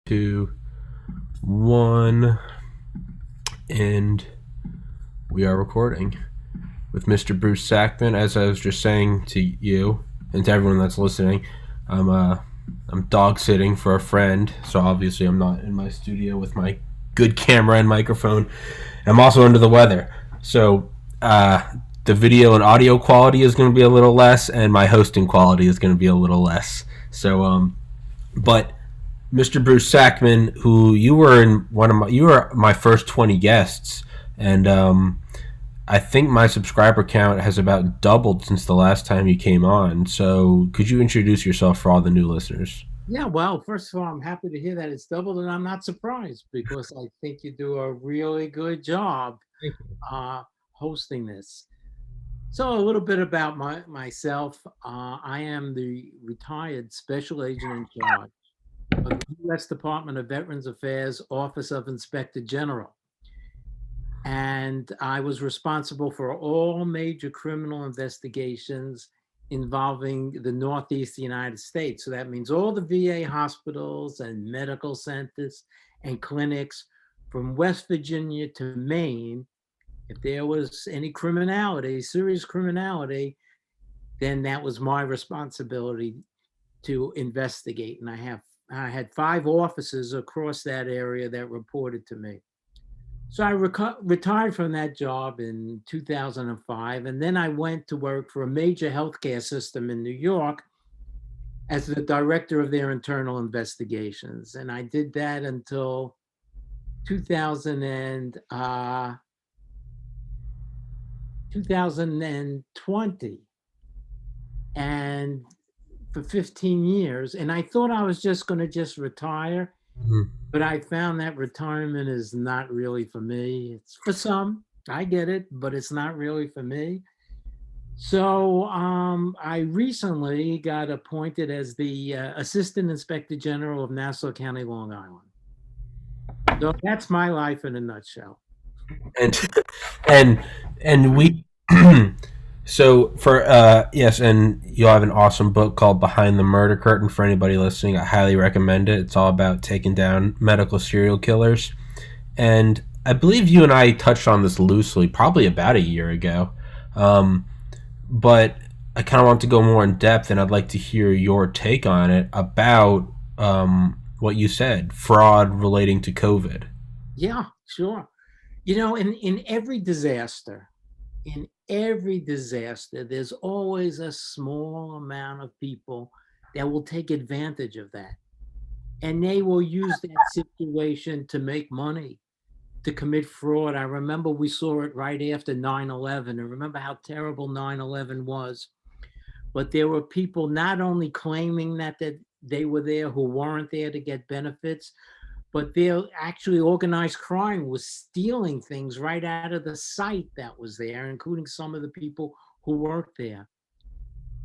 2, 1, and we are recording with Mr. Bruce Sackman. As I was just saying to you and to everyone that's listening, I'm dog sitting for a friend, so obviously I'm not in my studio with my good camera and microphone. I'm also under the weather, so the video and audio quality is going to be a little less, and my hosting quality is going to be a little less. So, but Mr. Bruce Sackman, who you were in you were my first 20 guests, and I think my subscriber count has about doubled since the last time you came on. So, could you introduce yourself for all the new listeners? Yeah, well, first of all, I'm happy to hear that it's doubled, and I'm not surprised because I think you do a really good job uh, hosting this. So, a little bit about myself. I am the retired special agent in charge of the U.S. Department of Veterans Affairs Office of Inspector General. And I was responsible for all major criminal investigations involving the Northeast United States. So that means all the VA hospitals and medical centers and clinics from West Virginia to Maine. If there was any criminality, serious criminality, then that was my responsibility to investigate. And I had 5 officers across that area that reported to me. So I retired from that job in 2005, and then I went to work for a major healthcare system in New York as the director of their internal investigations. And I did that until 2020, and for 15 years. And I thought I was just going to just retire, Mhm. but I found that retirement is not really for me. It's for some, I get it, but it's not really for me. So I recently got appointed as the Assistant Inspector General of Nassau County, Long Island. So that's my life in a nutshell. And and we so for yes, and you'll have an awesome book called Behind the Murder Curtain for anybody listening. I highly recommend it. It's all about taking down medical serial killers. And I believe you and I touched on this loosely probably about a year ago. um, but I kind of want to go more in depth, and I'd like to hear your take on it about what you said, fraud relating to COVID. Yeah, sure. In every disaster, there's always a small amount of people that will take advantage of that. And they will use that situation to make money, to commit fraud. I remember we saw it right after 9/11, and remember how terrible 9/11 was. But there were people not only claiming that they were there who weren't there to get benefits, but there actually organized crime was stealing things right out of the site that was there, including some of the people who worked there.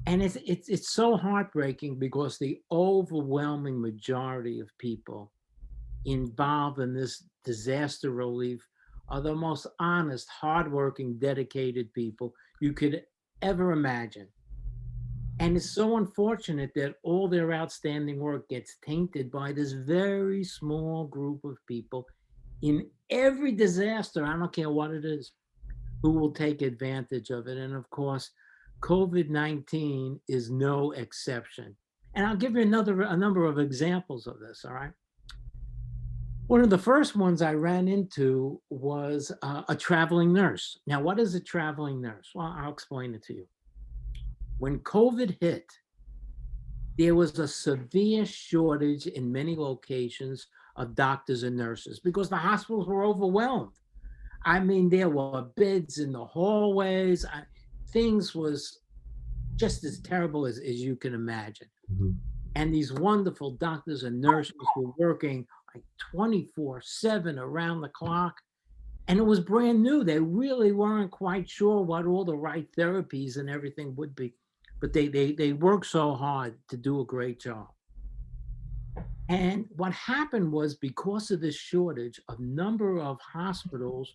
And it's so heartbreaking because the overwhelming majority of people involved in this disaster relief are the most honest, hardworking, dedicated people you could ever imagine. And it's so unfortunate that all their outstanding work gets tainted by this very small group of people in every disaster, I don't care what it is, who will take advantage of it. And of course, COVID-19 is no exception. And I'll give you a number of examples of this, all right? One of the first ones I ran into was a traveling nurse. Now, what is a traveling nurse? Well, I'll explain it to you. When COVID hit, there was a severe shortage in many locations of doctors and nurses because the hospitals were overwhelmed. I mean, there were beds in the hallways. Things was just as terrible as you can imagine. Mhm. And these wonderful doctors and nurses were working like 24/7 around the clock. And it was brand new. They really weren't quite sure what all the right therapies and everything would be. But they worked so hard to do a great job. And what happened was because of this shortage, a number of hospitals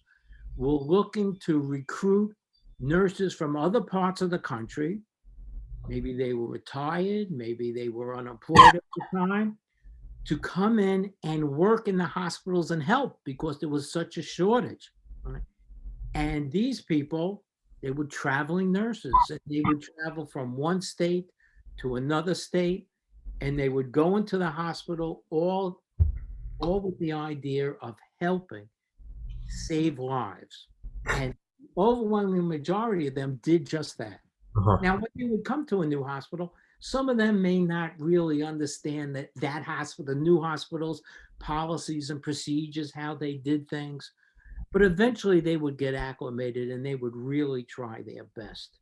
were looking to recruit nurses from other parts of the country. Maybe they were retired, maybe they were unemployed at the time, to come in and work in the hospitals and help because there was such a shortage. Right? And these people, they were traveling nurses, and they would travel from one state to another state, and they would go into the hospital all with the idea of helping save lives. And overwhelming majority of them did just that. Uh-huh. Now, when you would come to a new hospital, some of them may not really understand that hospital, the new hospitals, policies and procedures, how they did things, but eventually they would get acclimated and they would really try their best.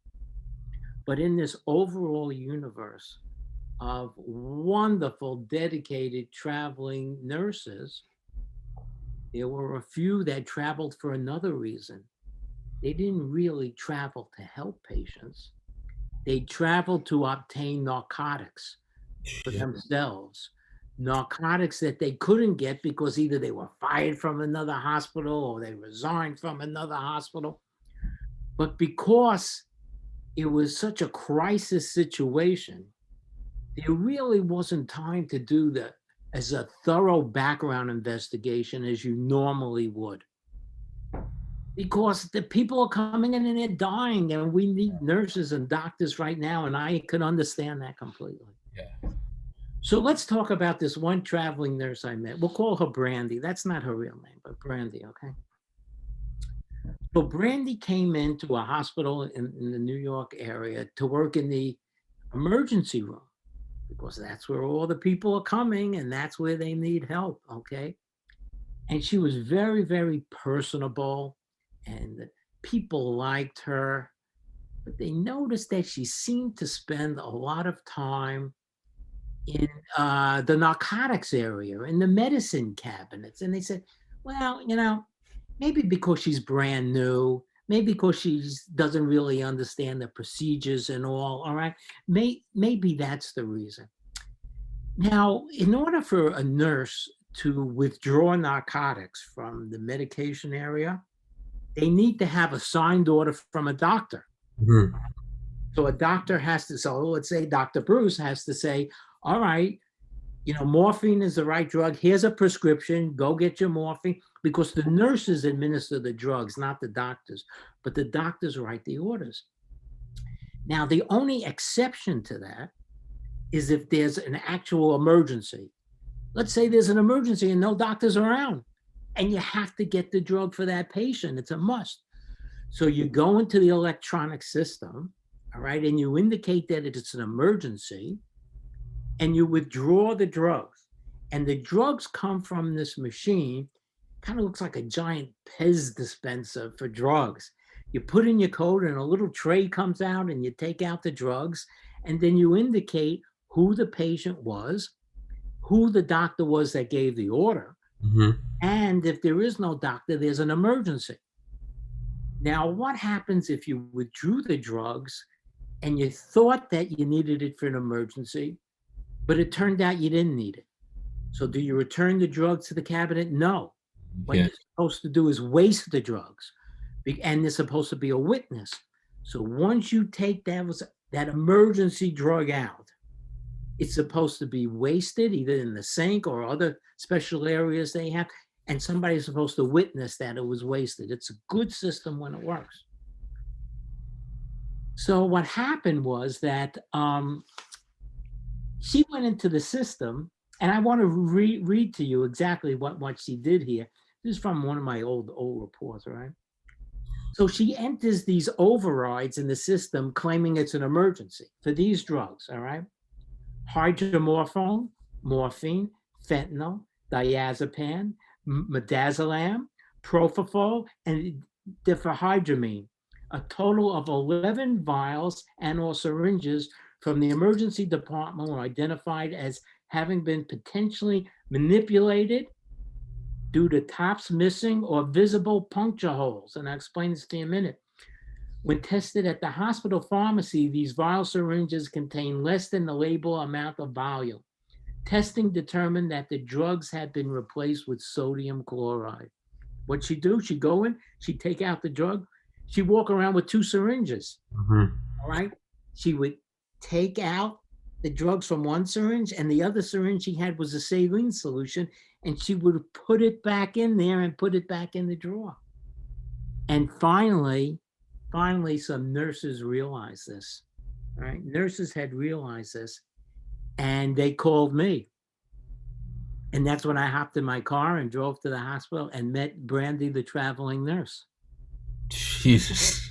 But in this overall universe of wonderful, dedicated traveling nurses, there were a few that traveled for another reason. They didn't really travel to help patients. They traveled to obtain narcotics for themselves, narcotics that they couldn't get because either they were fired from another hospital or they resigned from another hospital. But because it was such a crisis situation, there really wasn't time to do as a thorough background investigation as you normally would. Because the people are coming in and they're dying, and we need nurses and doctors right now, and I can understand that completely. Yeah. So let's talk about this one traveling nurse I met. We'll call her Brandy. That's not her real name, but Brandy, okay? So Brandy came into a hospital in the New York area to work in the emergency room because that's where all the people are coming and that's where they need help, okay? And she was very, very personable, and people liked her, but they noticed that she seemed to spend a lot of time in the narcotics area, in the medicine cabinets. And they said, well, maybe because she's brand new, maybe because she doesn't really understand the procedures and all right? Maybe that's the reason. Now, in order for a nurse to withdraw narcotics from the medication area, they need to have a signed order from a doctor. Mhm. So a doctor has to, so let's say Dr. Bruce has to say, all right, morphine is the right drug. Here's a prescription. Go get your morphine, because the nurses administer the drugs, not the doctors, but the doctors write the orders. Now, the only exception to that is if there's an actual emergency. Let's say there's an emergency and no doctors around, and you have to get the drug for that patient. It's a must. So you go into the electronic system, all right, and you indicate that it's an emergency, and you withdraw the drugs. And the drugs come from this machine, kind of looks like a giant Pez dispenser for drugs. You put in your code and a little tray comes out and you take out the drugs, and then you indicate who the patient was, who the doctor was that gave the order, Mhm. and if there is no doctor, there's an emergency. Now, what happens if you withdrew the drugs and you thought that you needed it for an emergency, but it turned out you didn't need it? So do you return the drugs to the cabinet? No. What Yeah. you're supposed to do is waste the drugs. And there's supposed to be a witness. So once you take that emergency drug out, it's supposed to be wasted either in the sink or other special areas they have. And somebody's supposed to witness that it was wasted. It's a good system when it works. So what happened was that she went into the system, and I want to read to you exactly what she did here. This is from one of my old reports, right? So she enters these overrides in the system claiming it's an emergency for these drugs, all right? Hydromorphone, morphine, fentanyl, diazepam, midazolam, propofol, and diphenhydramine. A total of 11 vials and or syringes from the emergency department were identified as having been potentially manipulated due to tops missing or visible puncture holes. And I'll explain this to you in a minute. When tested at the hospital pharmacy, these vial syringes contain less than the label amount of volume. Testing determined that the drugs had been replaced with sodium chloride. What'd she do? She'd go in, she'd take out the drug, she'd walk around with 2 syringes, Mhm. all right? She would take out the drugs from one syringe, and the other syringe she had was a saline solution, and she would put it back in there and put it back in the drawer. And finally, some nurses realized this. Right? Nurses had realized this, and they called me. And that's when I hopped in my car and drove to the hospital and met Brandy, the traveling nurse. Jesus.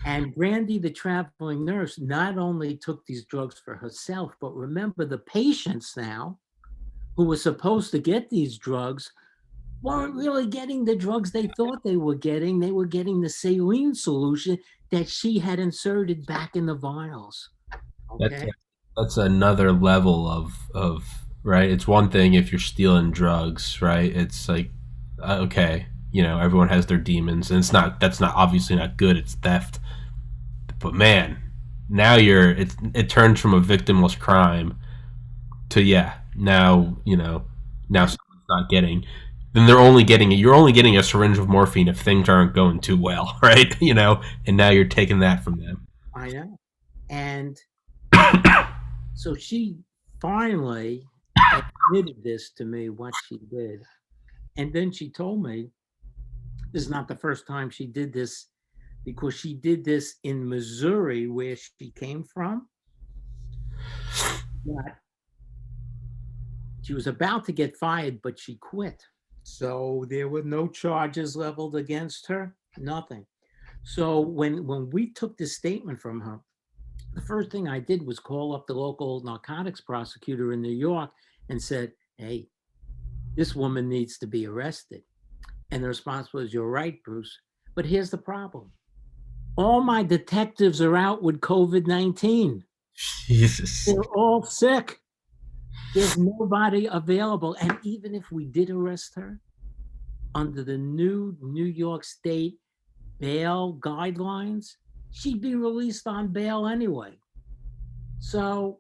And Brandy, the traveling nurse, not only took these drugs for herself, but remember the patients now who were supposed to get these drugs weren't really getting the drugs they thought they were getting. They were getting the saline solution that she had inserted back in the vials. That's Okay. that's another level of right. It's one thing if you're stealing drugs, right? It's like okay, everyone has their demons, and that's not obviously not good. It's theft, but man, now it turns from a victimless crime to now now And someone's not getting. Then you're only getting a syringe of morphine if things aren't going too well, right? And now you're taking that from them. I know. And so she finally admitted this to me, what she did. And then she told me this is not the first time she did this, because she did this in Missouri, where she came from. But she was about to get fired, but she quit. So there were no charges leveled against her, nothing. So when we took this statement from her, the first thing I did was call up the local narcotics prosecutor in New York and said, "Hey, this woman needs to be arrested." And the response was, "You're right, Bruce. But here's the problem. All my detectives are out with COVID-19. Jesus. They're all sick. There's nobody available. And even if we did arrest her under the new New York State bail guidelines, she'd be released on bail anyway. So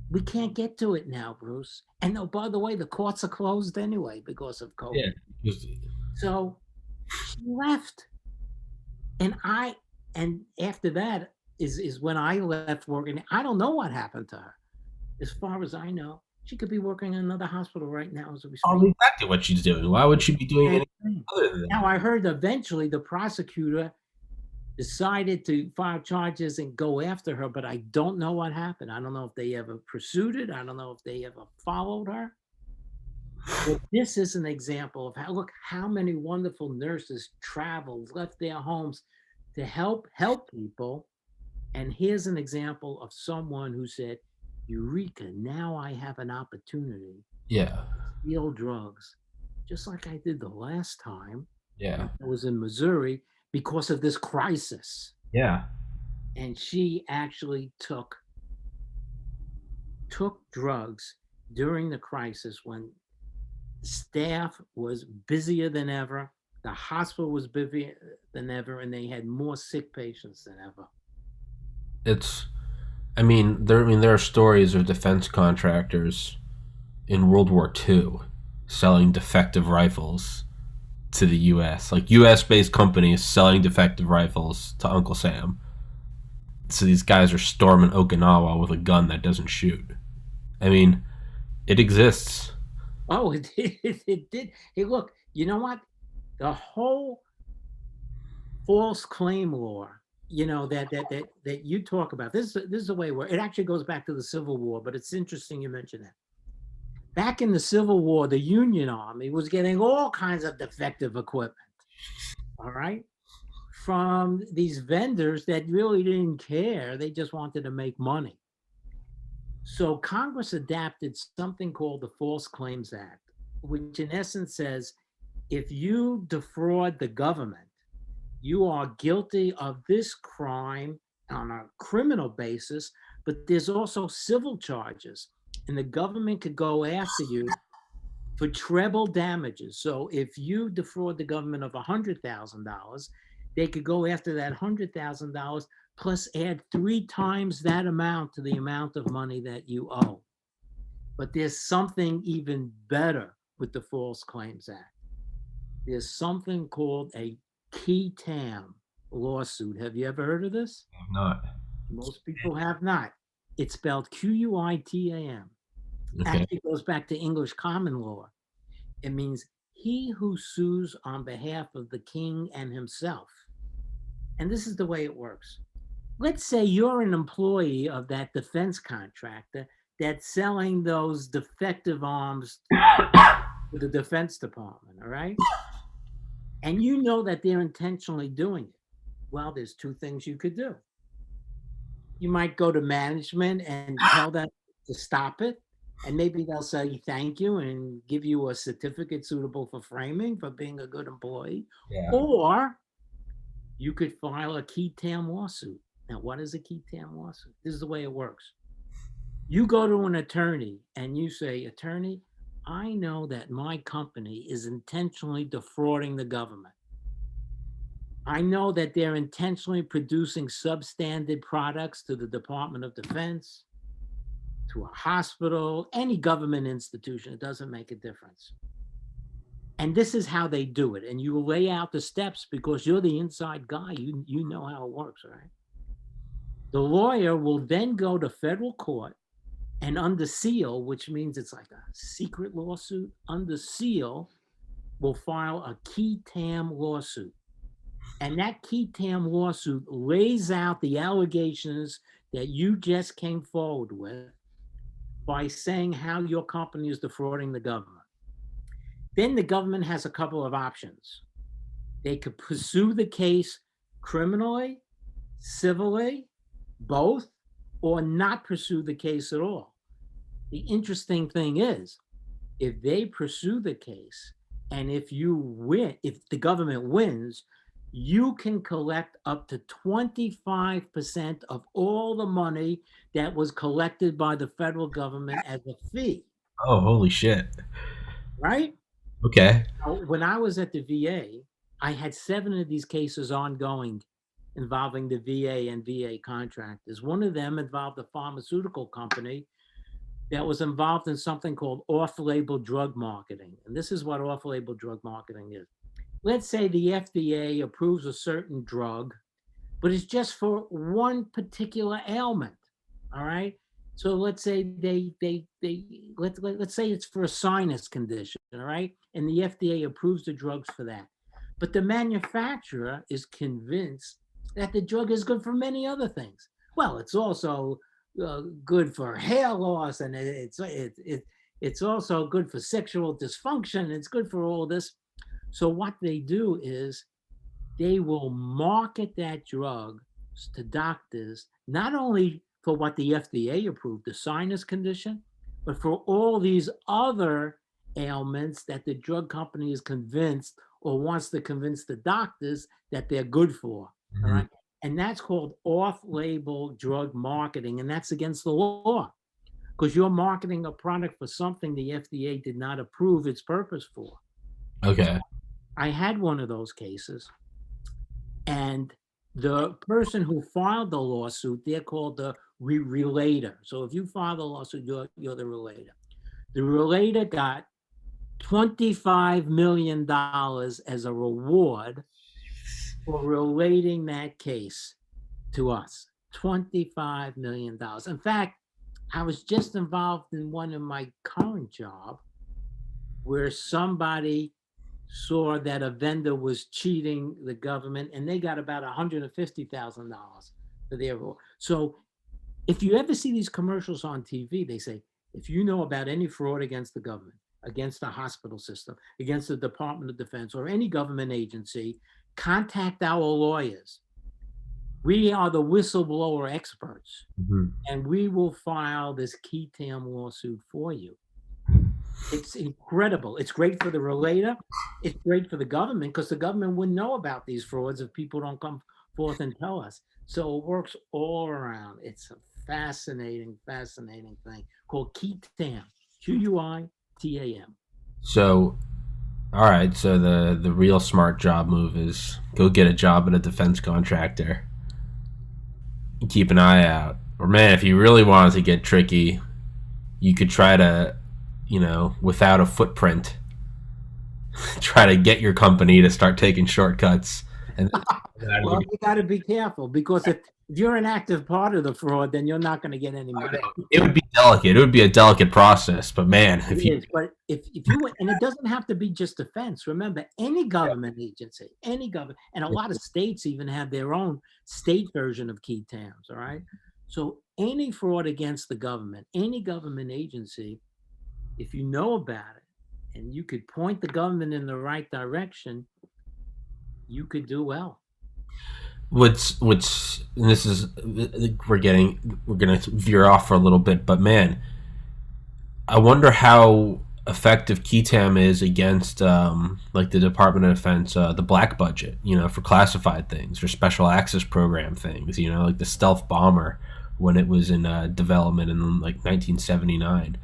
we can't get to it now, Bruce. And oh, by the way, the courts are closed anyway because of Yeah. COVID. So she left. And after that is when I left working. I don't know what happened to her. As far as I know, she could be working in another hospital right now as we speak. Probably exactly what she's doing. Why would she be doing And anything other than now that? I heard eventually the prosecutor decided to file charges and go after her, but I don't know what happened. I don't know if they ever pursued it. I don't know if they ever followed her. But this is an example of how many wonderful nurses traveled, left their homes to help people. And here's an example of someone who said, "Eureka, now I have an opportunity Yeah. to steal drugs, just like I did the last time Yeah. when I was in Missouri because of this crisis." Yeah. And she actually took drugs during the crisis when staff was busier than ever, the hospital was busier than ever, and they had more sick patients than ever. It's there are stories of defense contractors in World War II selling defective rifles to the US. Like US based companies selling defective rifles to Uncle Sam. So these guys are storming Okinawa with a gun that doesn't shoot. I mean, it exists. Oh, it did. It did. Hey, look, you know what? The whole false claim law, that you talk about. This is a way where it actually goes back to the Civil War, but it's interesting you mentioned that. Back in the Civil War, the Union Army was getting all kinds of defective equipment. All right. From these vendors that really didn't care. They just wanted to make money. So Congress adapted something called the False Claims Act, which in essence says if you defraud the government, you are guilty of this crime on a criminal basis, but there's also civil charges, and the government could go after you for treble damages. So if you defraud the government of $100,000, they could go after that $100,000 plus add 3 times that amount to the amount of money that you owe. But there's something even better with the False Claims Act. There's something called a key tam lawsuit. Have you ever heard of this? I'm not. Most people have not. It's spelled Quitam. Okay. Actually goes back to English common law. It means he who sues on behalf of the king and himself. And this is the way it works. Let's say you're an employee of that defense contractor that's selling those defective arms to the Defense Department, all right? And you know that they're intentionally doing it. Well, there's two things you could do. You might go to management and tell them to stop it. And maybe they'll say thank you and give you a certificate suitable for framing for being a good employee. Yeah. Or you could file a key tam lawsuit. Now, what is a key tam lawsuit? This is the way it works. You go to an attorney and you say, attorney, I know that my company is intentionally defrauding the government. I know that they're intentionally producing substandard products to the Department of Defense, to a hospital, any government institution. It doesn't make a difference. And this is how they do it. And you lay out the steps because you're the inside guy. You know how it works, right? The lawyer will then go to federal court and under seal, which means it's like a secret lawsuit, under seal, will file a key tam lawsuit. And that key tam lawsuit lays out the allegations that you just came forward with by saying how your company is defrauding the government. Then the government has a couple of options. They could pursue the case criminally, civilly, both, or not pursue the case at all. The interesting thing is, if they pursue the case and if you win, if the government wins, you can collect up to 25% of all the money that was collected by the federal government as a fee, Oh, holy shit. right? Okay. Now, when I was at the VA, I had 7 of these cases ongoing involving the VA and VA contractors. One of them involved a pharmaceutical company that was involved in something called off-label drug marketing. And this is what off-label drug marketing is. Let's say the FDA approves a certain drug, but it's just for one particular ailment. All right. So let's say let's say it's for a sinus condition, all right, and the FDA approves the drugs for that, but the manufacturer is convinced that the drug is good for many other things. Well, it's also good for hair loss, and it's also good for sexual dysfunction. It's good for all this. So what they do is they will market that drug to doctors, not only for what the FDA approved, the sinus condition, but for all these other ailments that the drug company is convinced or wants to convince the doctors that they're good for. Mhm. All right. And that's called off label drug marketing. And that's against the law because you're marketing a product for something the FDA did not approve its purpose for. Okay. I had one of those cases. And the person who filed the lawsuit, they're called the relator. So if you file the lawsuit, you're the relator. The relator got $25 million as a reward for relating that case to us. $25 million. In fact, I was just involved in one of my current job where somebody saw that a vendor was cheating the government and they got about $150,000 for their role. So if you ever see these commercials on TV, they say, if you know about any fraud against the government, against the hospital system, against the Department of Defense or any government agency, contact our lawyers. We are the whistleblower experts, and we will file this key tam lawsuit for you. It's incredible. It's great for the relator. It's great for the government because the government wouldn't know about these frauds if people don't come forth and tell us. So it works all around. It's a fascinating, fascinating thing called QUITAM, QUITAM. So, all right. So the real smart job move is go get a job at a defense contractor. Keep an eye out. Or man, if you really wanted to get tricky, you could try to, without a footprint, try to get your company to start taking shortcuts. And Well, you got to be careful because if you're an active part of the fraud, then you're not going to get any I money. know. It would be delicate. It would be a delicate process. But man, It if you is, but if you and it doesn't have to be just defense. Remember, any government agency, any government, and a lot of states even have their own state version of key terms. All right, so any fraud against the government, any government agency, if you know about it and you could point the government in the right direction, you could do well. what's and this is we're gonna veer off for a little bit, but man, I wonder how effective Ketam is against like the Department of Defense, the black budget, for classified things or special access program things, like the stealth bomber when it was in development in like 1979.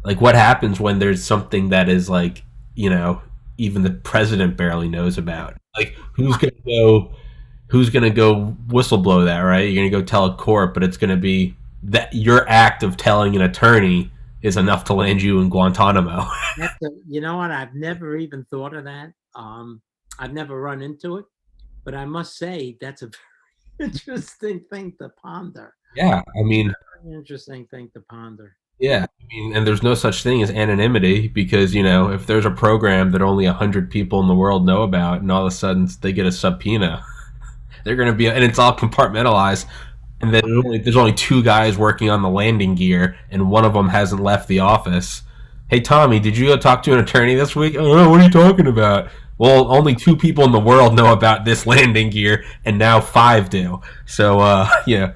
Like, what happens when there's something that is like, even the president barely knows about? Like, who's gonna go whistleblow that, right? You're gonna go tell a court, but it's gonna be that your act of telling an attorney is enough to land you in Guantanamo. You know what? I've never even thought of that. I've never run into it, but I must say that's a very interesting thing to ponder. Yeah, I mean, Very interesting thing to ponder. yeah, I mean, and there's no such thing as anonymity because if there's a program that only 100 people in the world know about, and all of a sudden they get a subpoena, they're going to be, and it's all compartmentalized. And then there's only two guys working on the landing gear, and one of them hasn't left the office. Hey, Tommy, did you go talk to an attorney this week? Oh, what are you talking about? Well, only two people in the world know about this landing gear, and now five do. So, yeah,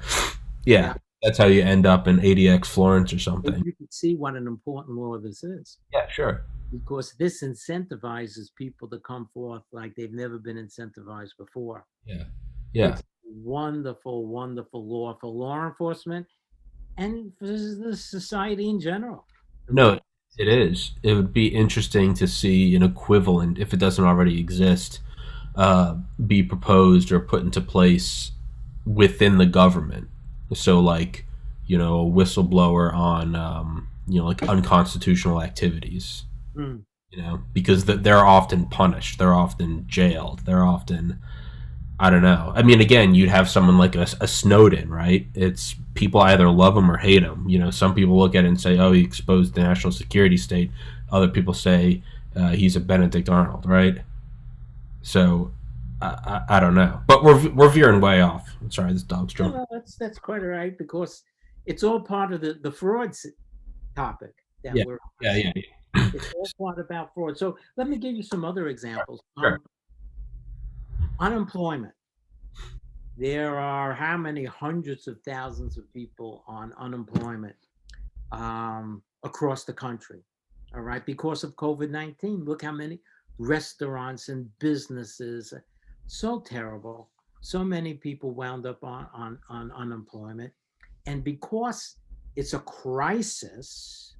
Yeah, that's how you end up in ADX Florence or but something. you can see what an important law this is Yeah, sure. because this incentivizes people to come forth like they've never been incentivized before. Yeah, yeah. It's a wonderful, wonderful law for law enforcement and for the society in general. No, it is. It would be interesting to see an equivalent, if it doesn't already exist, be proposed or put into place within the government. So, like, a whistleblower on, like unconstitutional activities. Mm. Because they're often punished, they're often jailed, they're often, I don't know. I mean, again, you'd have someone like a Snowden, right? It's people either love him or hate him. Some people look at it and say, "Oh, he exposed the national security state." Other people say he's a Benedict Arnold, right? So I don't know, but we're veering way off. I'm sorry, this dog's drunk. No, that's quite all right because it's all part of the fraud topic that Yeah, we're. yeah, yeah, yeah. It's all part about fraud. So let me give you some other examples. Sure. Unemployment. There are how many hundreds of thousands of people on unemployment across the country. All right, because of COVID-19. Look how many restaurants and businesses. So terrible. So many people wound up on unemployment. And because it's a crisis,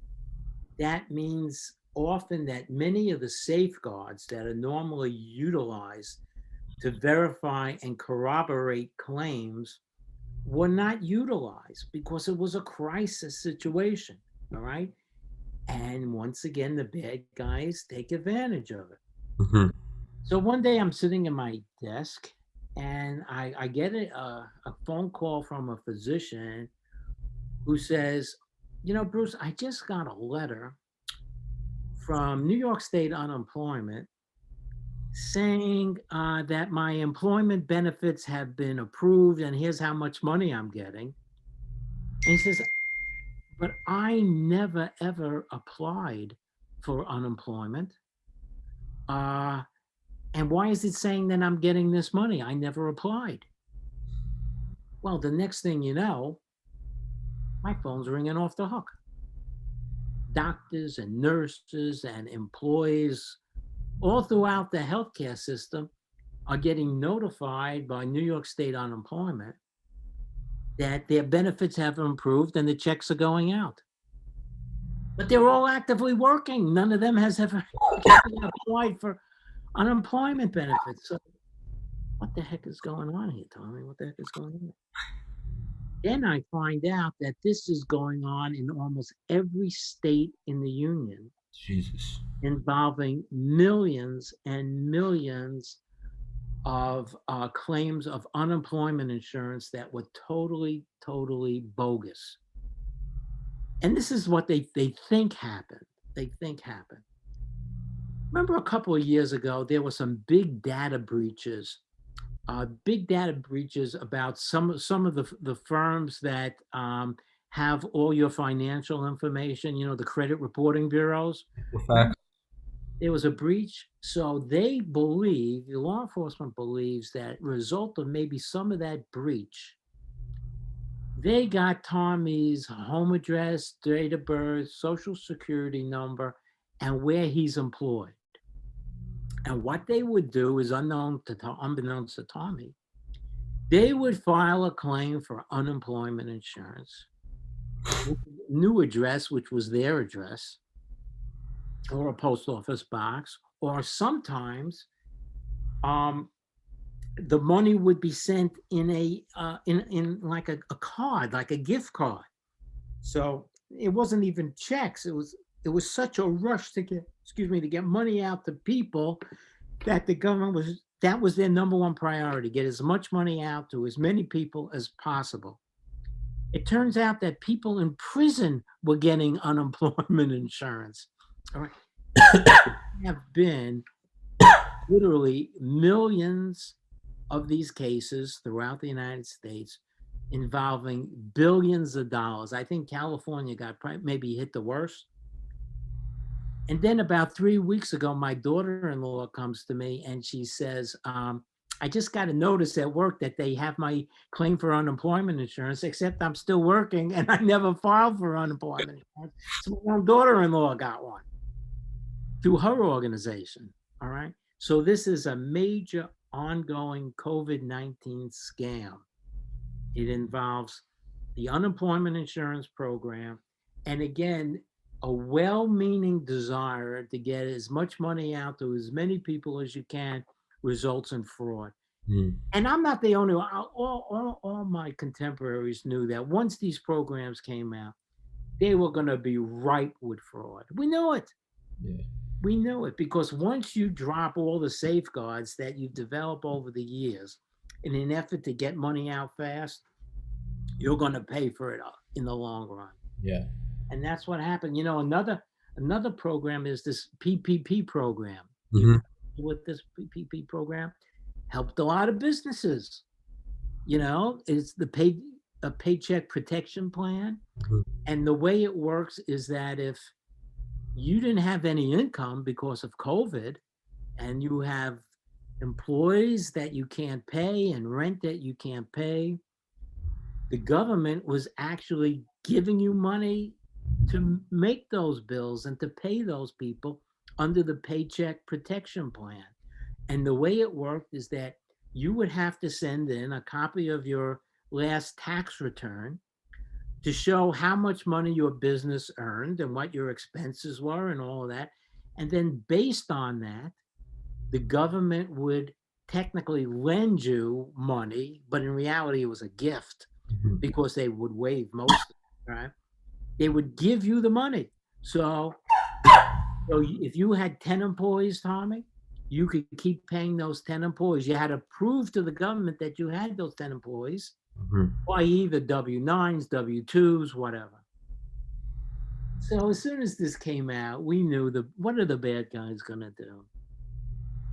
that means often that many of the safeguards that are normally utilized to verify and corroborate claims were not utilized because it was a crisis situation. All right. And once again, the bad guys take advantage of it. Hmm. So one day I'm sitting at my desk and I get a phone call from a physician who says, Bruce, I just got a letter from New York State unemployment saying that my employment benefits have been approved and here's how much money I'm getting. And he says, but I never ever applied for unemployment. Uh, and why is it saying that I'm getting this money? I never applied. Well, the next thing you know, my phone's ringing off the hook. Doctors and nurses and employees all throughout the healthcare system are getting notified by New York State unemployment that their benefits have improved and the checks are going out. But they're all actively working. None of them has ever applied for unemployment benefits. So what the heck is going on here, Tommy? What the heck is going on? Then I find out that this is going on in almost every state in the union, Jesus. involving millions and millions of claims of unemployment insurance that were totally, totally bogus. And this is what they think happened. They think happened. Remember a couple of years ago, there were some big data breaches about some of the firms that have all your financial information, the credit reporting bureaus. The facts. There was a breach. So they believe, the law enforcement believes that result of maybe some of that breach, they got Tommy's home address, date of birth, social security number, and where he's employed. And what they would do is unbeknownst to Tommy, they would file a claim for unemployment insurance, new address, which was their address, or a post office box, or sometimes the money would be sent in in like a card, like a gift card. So it wasn't even checks. It was such a rush to get money out to people that the government that was their number one priority, get as much money out to as many people as possible. It turns out that people in prison were getting unemployment insurance. All right. There have been literally millions of these cases throughout the United States involving billions of dollars. I think California got maybe hit the worst. And then about 3 weeks ago, my daughter-in-law comes to me and she says, I just got a notice at work that they have my claim for unemployment insurance, except I'm still working and I never filed for unemployment insurance. So my own daughter-in-law got one through her organization. All right. So this is a major ongoing COVID-19 scam. It involves the unemployment insurance program. And again, a well-meaning desire to get as much money out to as many people as you can results in fraud. And I'm not the only one. All my contemporaries knew that once these programs came out, they were going to be ripe with fraud. We knew it. Yeah. We knew it because once you drop all the safeguards that you've developed over the years in an effort to get money out fast, you're going to pay for it in the long run. Yeah. And that's what happened. Another program is this PPP program. Mhm. With this PPP program, helped a lot of businesses. It's a paycheck protection plan. Mhm. And the way it works is that if you didn't have any income because of COVID and you have employees that you can't pay and rent that you can't pay, the government was actually giving you money to make those bills and to pay those people under the paycheck protection plan. And the way it worked is that you would have to send in a copy of your last tax return to show how much money your business earned and what your expenses were and all of that. And then based on that, the government would technically lend you money, but in reality, it was a gift Mhm. because they would waive most of it, right? They would give you the money. So if you had 10 employees, Tommy, you could keep paying those 10 employees. You had to prove to the government that you had those 10 employees Mhm. by either W-9s, W-2s, whatever. So as soon as this came out, we knew what are the bad guys going to do?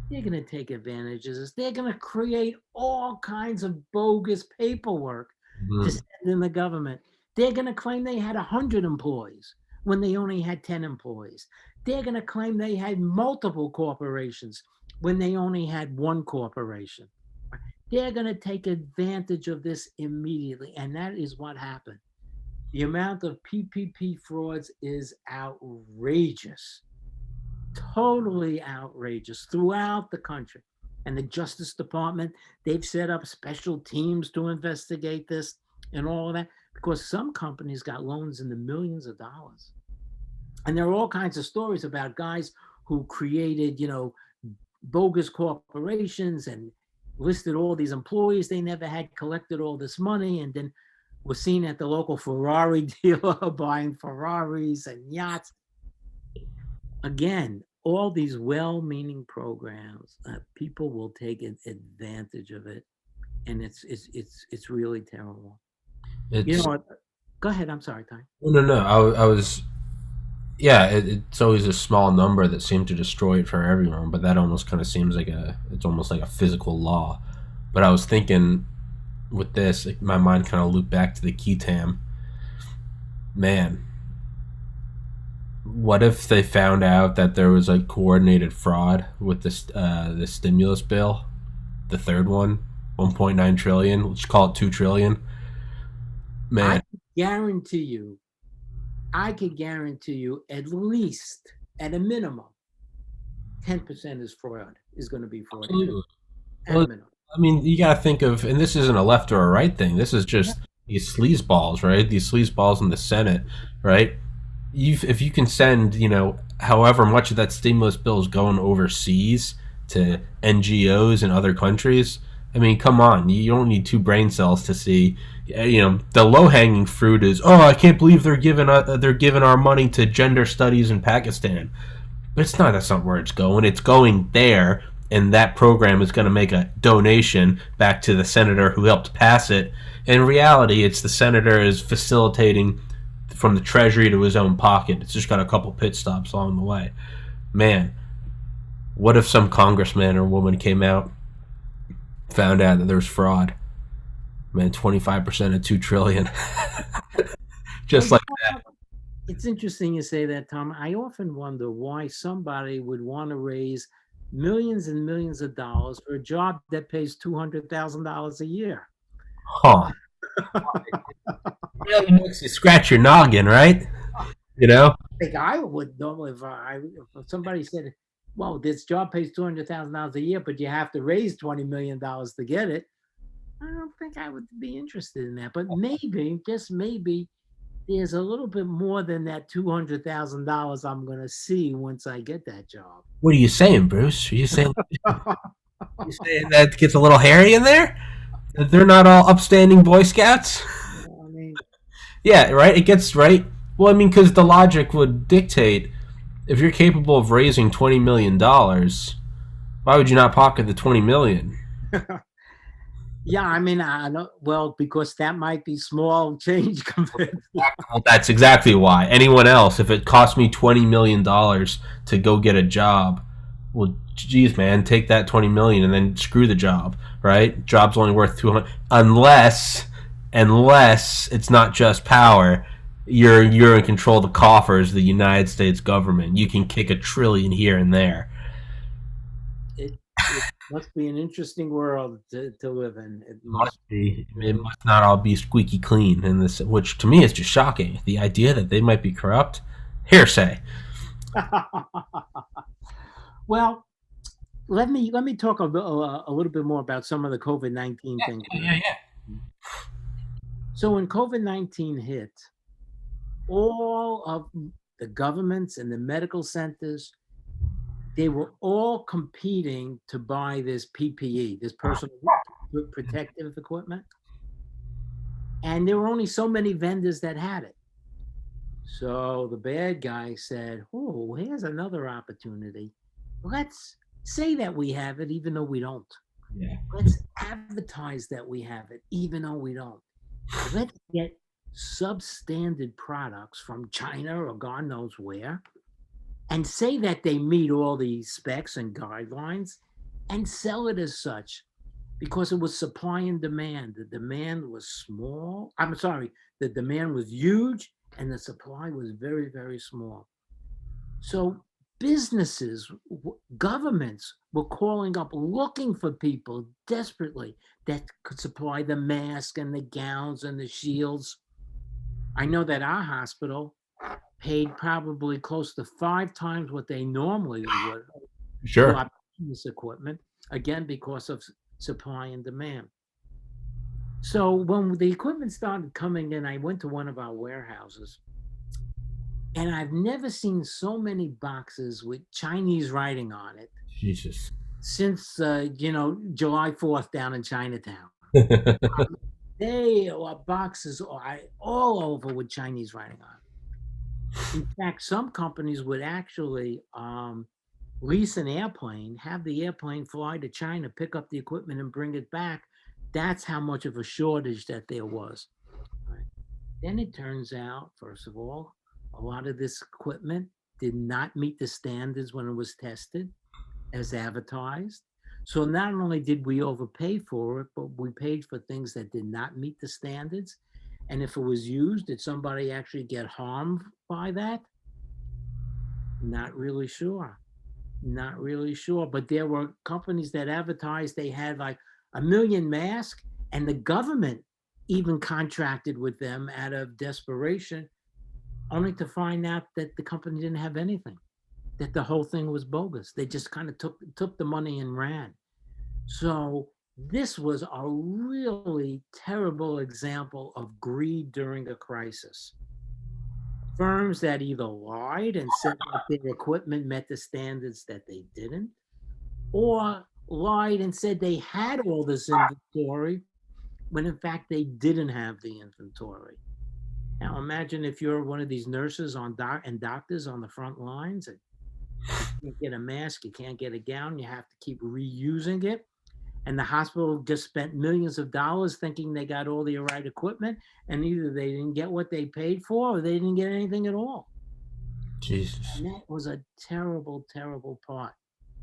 They're going to take advantage of this. They're going to create all kinds of bogus paperwork to Mhm. send in the government. They're going to claim they had 100 employees when they only had 10 employees. They're going to claim they had multiple corporations when they only had one corporation. They're going to take advantage of this immediately. And that is what happened. The amount of PPP frauds is outrageous, totally outrageous throughout the country. And the Justice Department, they've set up special teams to investigate this and all of that because some companies got loans in the millions of dollars. And there are all kinds of stories about guys who created, bogus corporations and listed all these employees they never had, collected all this money, and then was seen at the local Ferrari dealer buying Ferraris and yachts. Again, all these well-meaning programs, people will take advantage of it, and it's really terrible. You know It's what? Go ahead. I'm sorry, Ty. no, no, no. I was yeah. It's always a small number that seem to destroy it for everyone, but that almost kind of seems like it's almost like a physical law. But I was thinking with this, like, my mind kind of looped back to the key tam. Man, what if they found out that there was like coordinated fraud with this the stimulus bill, the third one, 1.9 trillion. Let's call it 2 trillion. I Man, can guarantee you, I could guarantee you at least, at a minimum, 10% is fraud, is going to be fraud absolutely. at a Well, minimum. I mean, you gotta think of, and this isn't a left or a right thing. This is Yeah. just these sleazeballs, right? These sleazeballs in the Senate, right? If you can send, however much of that stimulus bill is going overseas to NGOs in other countries. I mean, come on, you don't need two brain cells to see. The low hanging fruit is, oh, I can't believe they're giving our money to gender studies in Pakistan. But it's not. That's not where it's going. It's going there, and that program is going to make a donation back to the senator who helped pass it. In reality, it's the senator is facilitating from the treasury to his own pocket. It's just got a couple pit stops along the way. Man, what if some congressman or woman came out, found out that there was fraud? Man, 25% of 2 trillion, Well, just like it's interesting you say that, Tom. I often wonder why somebody would want to raise millions and millions of dollars for a job that pays $200,000 a year. huh? Really makes you scratch your noggin, right? You know, I think I would know if somebody said, "Well, this job pays $200,000 a year, but you have to raise $20 million to get it." I don't think I would be interested in that. But maybe, just maybe, there's a little bit more than that $200,000 I'm going to see once I get that job. what are you saying, Bruce? Are you saying that gets a little hairy in there? That they're not all upstanding Boy Scouts? I mean, Yeah, right. It gets right. Well, I mean, because the logic would dictate if you're capable of raising $20 million, why would you not pocket the 20 million? yeah, I mean, I don't, well, because that might be small change compared. Well, that's exactly why. Anyone else, if it cost me $20 million to go get a job, well, geez, man, take that 20 million and then screw the job, right? Job's only worth 200, unless it's not just power. You're in control of the coffers of the United States government. You can kick 1 trillion here and there. It must be an interesting world to live in. It Must must be. It really. must not all be squeaky clean in this, which to me is just shocking. The idea that they might be corrupt, hearsay. Well, let me talk a little bit more about some of the COVID-19 things. Yeah, yeah. So when COVID-19 hit, all of the governments and the medical centers, they were all competing to buy this PPE, this personal protective equipment. And there were only so many vendors that had it. So the bad guy said, "Oh, here's another opportunity. Let's say that we have it, even though we don't. Yeah. Let's advertise that we have it, even though we don't. Let's get substandard products from China or God knows where, and say that they meet all these specs and guidelines and sell it as such because it was supply and demand. The demand was small. I'm sorry, the demand was huge and the supply was very, very small. So businesses, governments were calling up looking for people desperately that could supply the mask and the gowns and the shields. I know that our hospital paid probably close to 5 times what they normally would to Sure. obtain this equipment, again, because of supply and demand. So when the equipment started coming in, I went to one of our warehouses, and I've never seen so many boxes with Chinese writing on it Jesus. since, July 4th down in Chinatown. They are boxes all over with Chinese writing on it. In fact, some companies would actually lease an airplane, have the airplane fly to China, pick up the equipment and bring it back. That's how much of a shortage that there was. Right. Then it turns out, first of all, a lot of this equipment did not meet the standards when it was tested as advertised. So not only did we overpay for it, but we paid for things that did not meet the standards. And if it was used, did somebody actually get harmed by that? Not really sure. Not really sure. But there were companies that advertised they had like 1 million masks, and the government even contracted with them out of desperation, only to find out that the company didn't have anything, that the whole thing was bogus. They just kind of took the money and ran. So this was a really terrible example of greed during a crisis. Firms that either lied and said that their equipment met the standards that they didn't, or lied and said they had all this inventory when in fact they didn't have the inventory. Now imagine if you're one of these nurses and doctors on the front lines, and you can't get a mask, you can't get a gown, you have to keep reusing it. And the hospital just spent millions of dollars thinking they got all the right equipment, and either they didn't get what they paid for or they didn't get anything at all. Jesus. And that was a terrible, terrible part.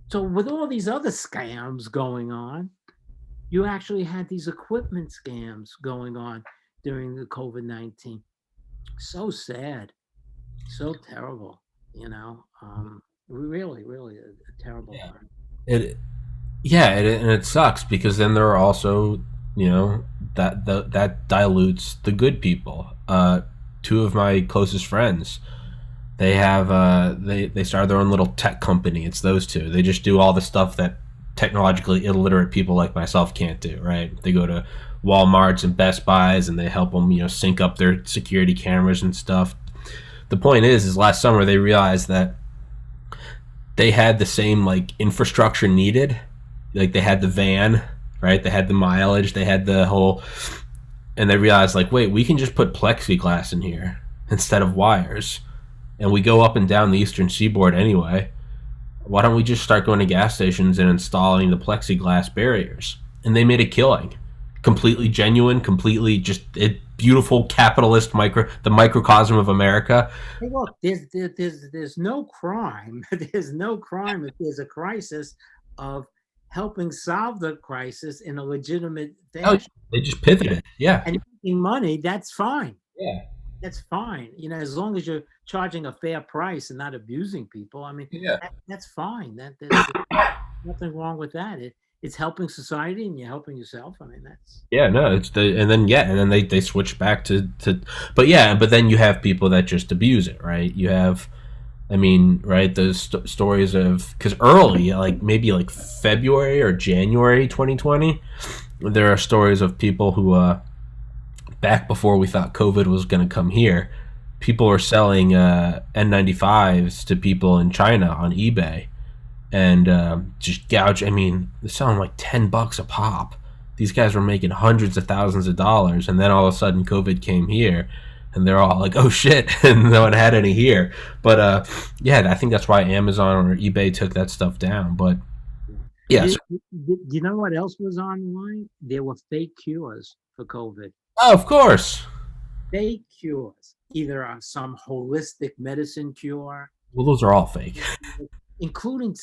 So with all these other scams going on, you actually had these equipment scams going on during the COVID-19. So sad, so terrible, you know. Really, really a terrible Yeah. time. It yeah, and it sucks because then there are also, that dilutes the good people. Two of my closest friends, they started their own little tech company. It's those two. They just do all the stuff that technologically illiterate people like myself can't do. Right? They go to Walmarts and Best Buys and they help them, sync up their security cameras and stuff. The point is last summer they realized that they had the same like infrastructure needed. Like they had the van, right? They had the mileage, they had the whole, and they realized like, wait, we can just put plexiglass in here instead of wires, and we go up and down the eastern seaboard anyway. Why don't we just start going to gas stations and installing the plexiglass barriers? And they made a killing, completely genuine, completely just beautiful capitalist the microcosm of America. Hey, look, there's no crime. There's no crime if there's a crisis of helping solve the crisis in a legitimate Oh, fashion they just pivoted. Yeah, and making money. That's fine. yeah, That's fine. You know, as long as you're charging a fair price and not abusing people. I mean, yeah. that's fine. There's nothing wrong with that. It's helping society and you're helping yourself. I mean, that's Yeah, no, it's the and then they switch back but yeah, but then you have people that just abuse it, right? You have, I mean, right, those stories of because early, like maybe like February or January 2020, there are stories of people who, back before we thought COVID was going to come here, people were selling N95s to people in China on eBay and just gouge. I mean, they're selling like $10 a pop. These guys were making hundreds of thousands of dollars, and then all of a sudden, COVID came here, and they're all like, "Oh shit!" and no one had any here. But yeah, I think that's why Amazon or eBay took that stuff down. But yeah, you, you know what else was online? There were fake cures for COVID. oh, of course. Fake cures, either some holistic medicine cure, Well, those are all fake. including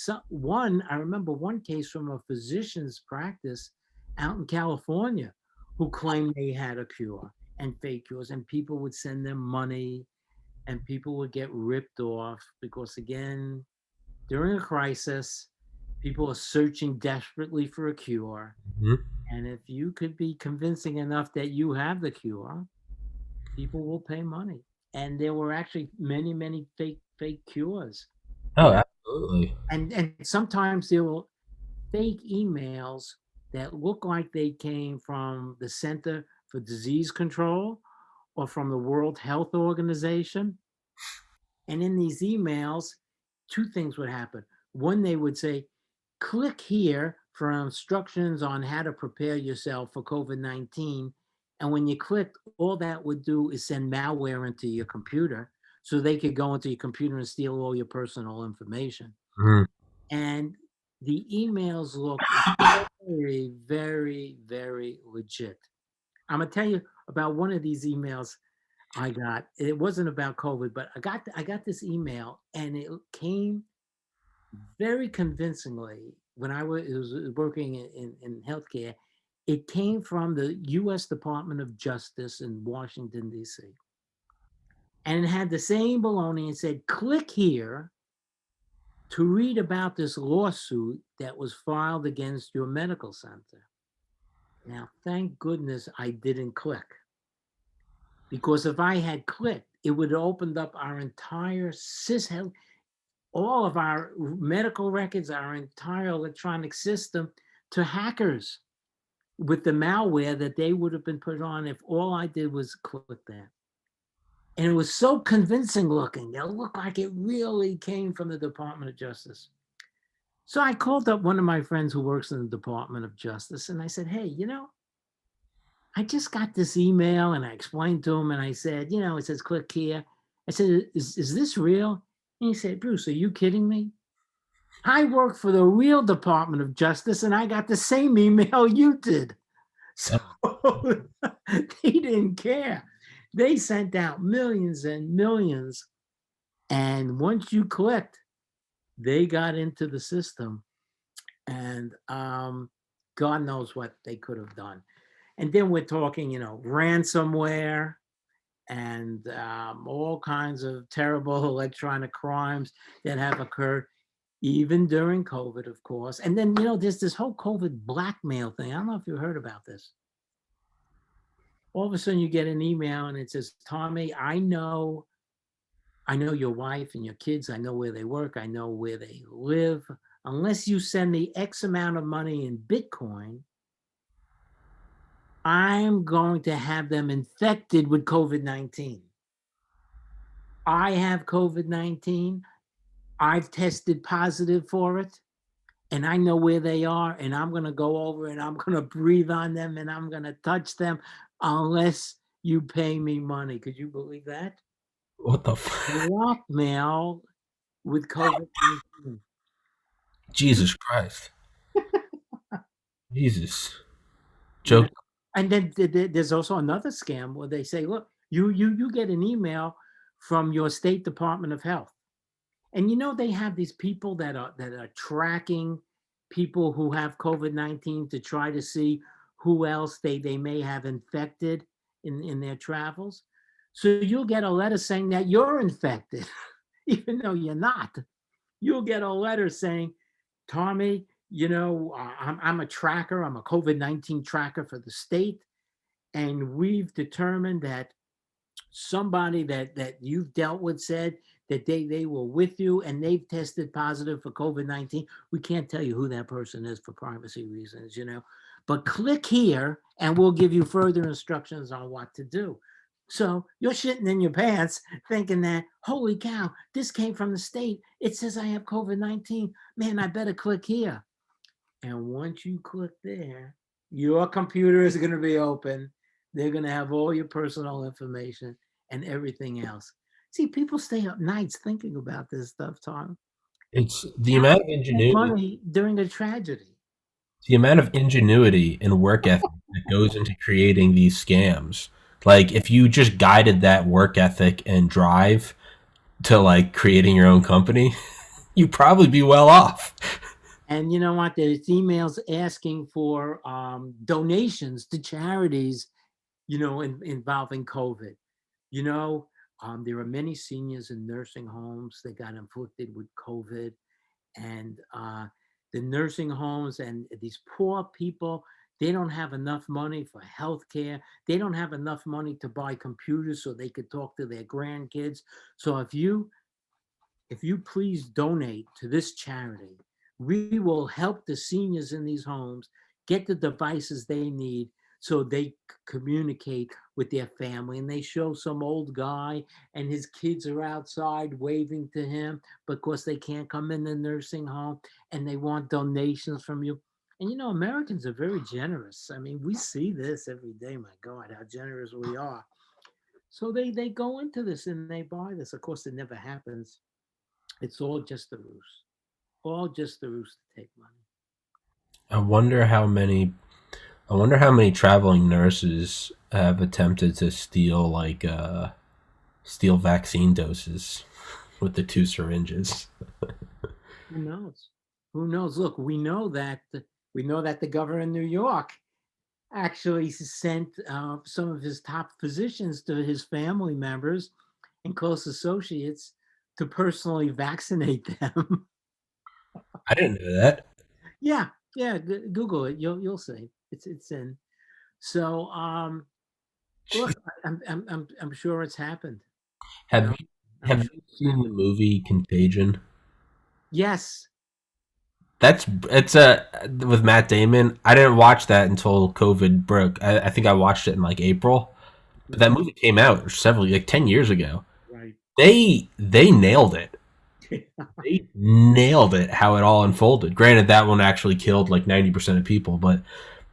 I remember one case from a physician's practice out in California who claimed they had a cure and fake cures, and people would send them money and people would get ripped off because, again, during a crisis, people are searching desperately for a cure. Mhm. And if you could be convincing enough that you have the cure, people will pay money. And there were actually many, many fake cures, Oh, you know, absolutely. and sometimes there were fake emails that look like they came from the Center for Disease Control or from the World Health Organization. And in these emails, two things would happen. One, they would say, click here for instructions on how to prepare yourself for COVID-19. And when you clicked, all that would do is send malware into your computer so they could go into your computer and steal all your personal information. Mhm. and the emails looked very, very, very legit. I'm gonna tell you about one of these emails I got. It wasn't about COVID, but I got this email, and it came very convincingly when was working in healthcare. It came from the U.S. Department of Justice in Washington, D.C. And it had the same baloney and said, click here to read about this lawsuit that was filed against your medical center. Now, thank goodness I didn't click, because if I had clicked, it would have opened up our entire health, all of our medical records, our entire electronic system to hackers with the malware that they would have been put on if all I did was click that. And it was so convincing looking. It looked like it really came from the Department of Justice. So I called up one of my friends who works in the Department of Justice, and I said, hey, I just got this email, and I explained to him, and I said, it says click here. I said, is this real? And he said, Bruce, are you kidding me? I work for the real Department of Justice, and I got the same email you did. So they didn't care. They sent out millions and millions. And once you clicked, they got into the system. And God knows what they could have done. And then we're talking, ransomware and all kinds of terrible electronic crimes that have occurred, even during COVID, of course. And then, there's this whole COVID blackmail thing. I don't know if you heard about this. All of a sudden you get an email and it says, Tommy, I know your wife and your kids. I know where they work. I know where they live. Unless you send me X amount of money in Bitcoin, I'm going to have them infected with COVID-19. I have COVID-19. I've tested positive for it, and I know where they are, and I'm going to go over and I'm going to breathe on them and I'm going to touch them unless you pay me money. Could you believe that? What the Blackmail with COVID-19. Jesus Christ. Jesus. You know, Joke. and then there's also another scam where they say, look, you get an email from your state Department of Health. And they have these people that are tracking people who have COVID-19 to try to see who else they may have infected in their travels. So you'll get a letter saying that you're infected, even though you're not. You'll get a letter saying, Tommy, I'm a tracker. I'm a COVID-19 tracker for the state. And we've determined that somebody that you've dealt with said that they were with you and they've tested positive for COVID-19. We can't tell you who that person is for privacy reasons, but click here and we'll give you further instructions on what to do. So you're shitting in your pants thinking that, holy cow, this came from the state. It says I have COVID-19. Man, I better click here. And once you click there, your computer is going to be open. They're going to have all your personal information and everything else. See, people stay up nights thinking about this stuff, Tom. It's the How amount can of you make ingenuity, money during a tragedy? the amount of ingenuity and work ethic that goes into creating these scams. Like if you just guided that work ethic and drive to like creating your own company, you'd probably be well off. And you know what? There's emails asking for donations to charities, involving COVID. You know, there are many seniors in nursing homes that got inflicted with COVID, and the nursing homes and these poor people, they don't have enough money for health care. They don't have enough money to buy computers so they could talk to their grandkids. So if you please donate to this charity, we will help the seniors in these homes get the devices they need so they communicate with their family. And they show some old guy and his kids are outside waving to him because they can't come in the nursing home and they want donations from you. And Americans are very generous. I mean, we see this every day. My God, how generous we are. So they go into this and they buy this. Of course, it never happens. It's all just a ruse. all just the roost to take money. I wonder how many. I wonder how many traveling nurses have attempted to steal vaccine doses with the two syringes. Who knows? Who knows? Look, we know that the governor of New York actually sent some of his top physicians to his family members and close associates to personally vaccinate them. I didn't know that. Yeah, yeah. Google it. You'll see. It's in. So look, I'm sure it's happened. You Have know, you I'm have sure you it's seen the happened. movie Contagion? Yes. It's a with Matt Damon. I didn't watch that until COVID broke. I think I watched it in like April, but that Mhm. movie came out several like 10 years ago. Right. They nailed it. They nailed it how it all unfolded. Granted, that one actually killed like 90% of people, but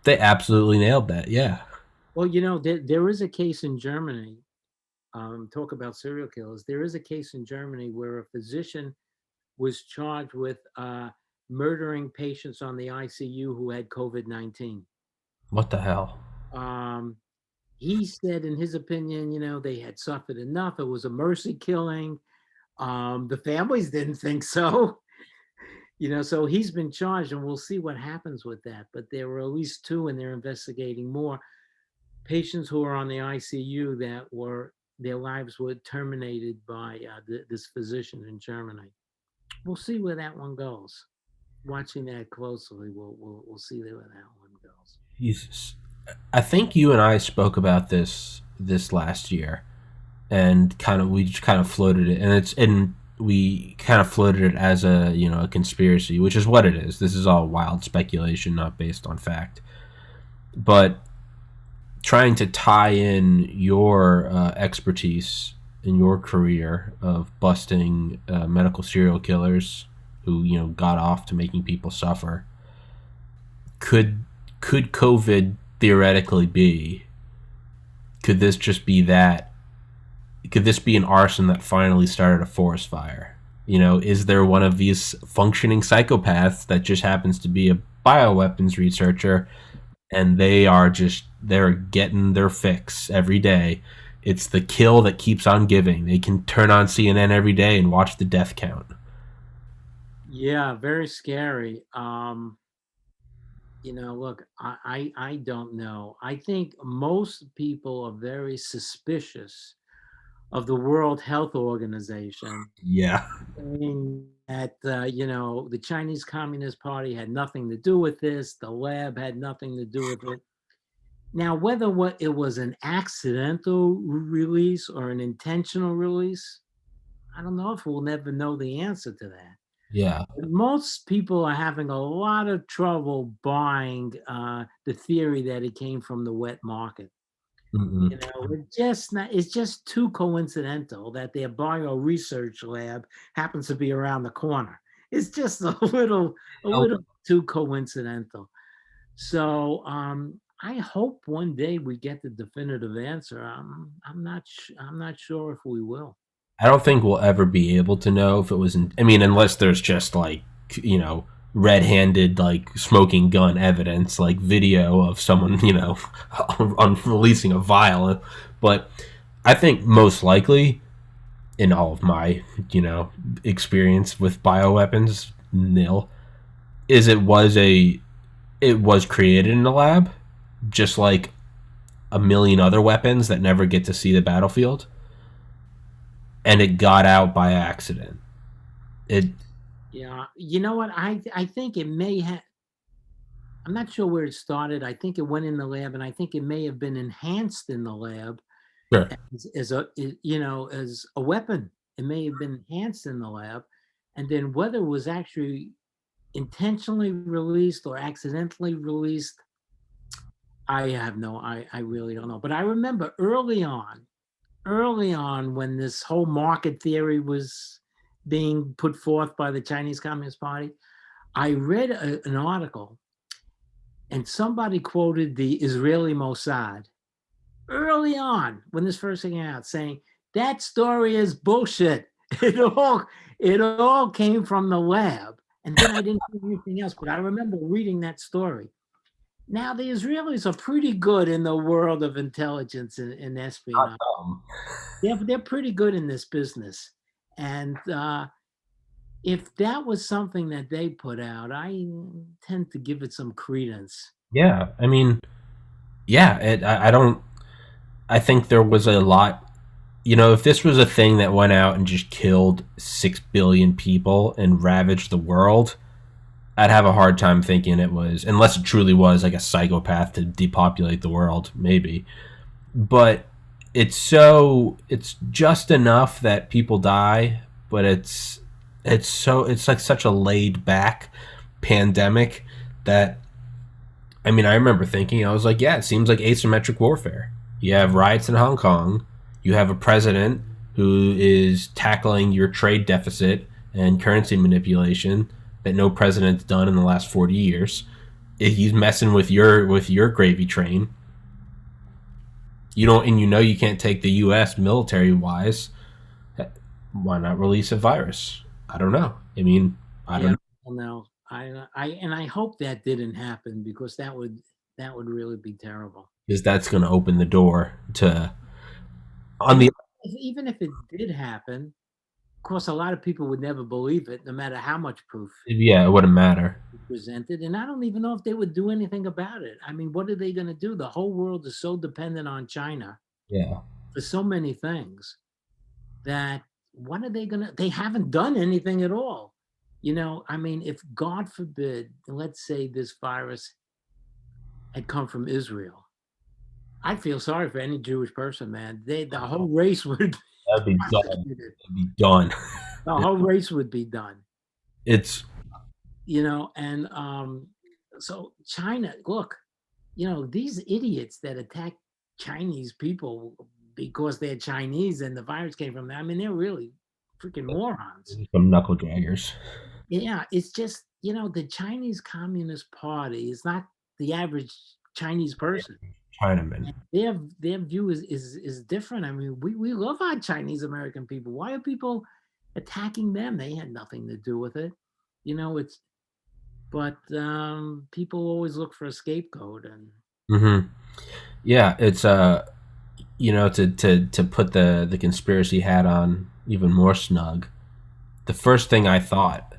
they absolutely nailed that. Yeah. Well, there is a case in Germany. Talk about serial killers. There is a case in Germany where a physician was charged with murdering patients on the ICU who had COVID-19. What the hell? Um, he said, in his opinion, they had suffered enough. It was a mercy killing. The families didn't think so. So he's been charged, and we'll see what happens with that. But there were at least two, and they're investigating more patients who are on the ICU that were their lives were terminated by this physician in Germany. We'll see where that one goes. Watching that closely, we'll see where that one goes. Jesus. I think you and I spoke about this last year, and we just kind of floated it, and we kind of floated it as a conspiracy, which is what it is. This is all wild speculation, not based on fact. But trying to tie in your expertise in your career of busting medical serial killers who got off to making people suffer, could could COVID theoretically be? Could this just be that? Could this be an arson that finally started a forest fire? Is there one of these functioning psychopaths that just happens to be a bioweapons researcher, and they're getting their fix every day? It's the kill that keeps on giving. They can turn on CNN every day and watch the death count. Yeah, very scary. Look, I don't know. I think most people are very suspicious of the World Health Organization, Yeah. saying that the Chinese Communist Party had nothing to do with this, the lab had nothing to do with it. Now, whether what it was an accidental release or an intentional release, I don't know if we'll never know the answer to that. Yeah. Most people are having a lot of trouble buying the theory that it came from the wet market. Mm-mm. It's just too coincidental that their bio research lab happens to be around the corner. It's just a little too coincidental. So I hope one day we get the definitive answer. I'm not sure if we will. I don't think we'll ever be able to know if it was. I mean, unless there's just like red-handed like smoking gun evidence, like video of someone on releasing a vial. But I think most likely, in all of my experience with bioweapons, nil, is it was created in a lab, just like a million other weapons that never get to see the battlefield, and it got out by accident. It Yeah, you know what? I think it may have. I'm not sure where it started. I think it went in the lab, and I think it may have been enhanced in the lab Sure. as a weapon. It may have been enhanced in the lab, and then whether it was actually intentionally released or accidentally released, I really don't know. But I remember early on when this whole market theory was being put forth by the Chinese Communist Party, I read an article, and somebody quoted the Israeli Mossad early on when this first came out, saying that story is bullshit. It all it all came from the lab, And then I didn't do anything else, but I remember reading that story. Now, the Israelis are pretty good in the world of intelligence and espionage. Um, They're pretty good in this business. And if that was something that they put out, I tend to give it some credence. yeah, I mean, yeah, I don't. I think there was a lot. You know, if this was a thing that went out and just killed 6 billion people and ravaged the world, I'd have a hard time thinking it was, unless it truly was like a psychopath to depopulate the world, maybe. But it's just enough that people die, but it's like such a laid back pandemic that I mean, I remember thinking, I was like, yeah, it seems like asymmetric warfare. You have riots in Hong Kong. You have a president who is tackling your trade deficit and currency manipulation that no president's done in the last 40 years. He's messing with your gravy train. You don't, and you know you can't take the U.S. military wise. Why not release a virus? I don't know. I mean, I don't Yeah, know well, no, I hope that didn't happen because that would really be terrible. because that's going to open the door to on And the even if it did happen, of course, a lot of people would never believe it, no matter how much proof yeah, it wouldn't matter. you presented. And I don't even know if they would do anything about it. I mean, what are they going to do? The whole world is so dependent on China Yeah. for so many things that what are they going to? They haven't done anything at all. I mean, if God forbid, let's say this virus had come from Israel, I feel sorry for any Jewish person, man. The whole race would be That'd be done. prosecuted. That'd be done. The whole race would be done. It's And so China, look, these idiots that attack Chinese people because they're Chinese and the virus came from them. I mean, they're really freaking morons. some knuckle draggers. Yeah, it's just, the Chinese Communist Party is not the average Chinese person. Chinaman. Their view is different. I mean, we love our Chinese American people. Why are people attacking them? They had nothing to do with it. It's but people always look for a scapegoat, and Mm-hmm. Yeah, it's to put the conspiracy hat on even more snug. The first thing I thought,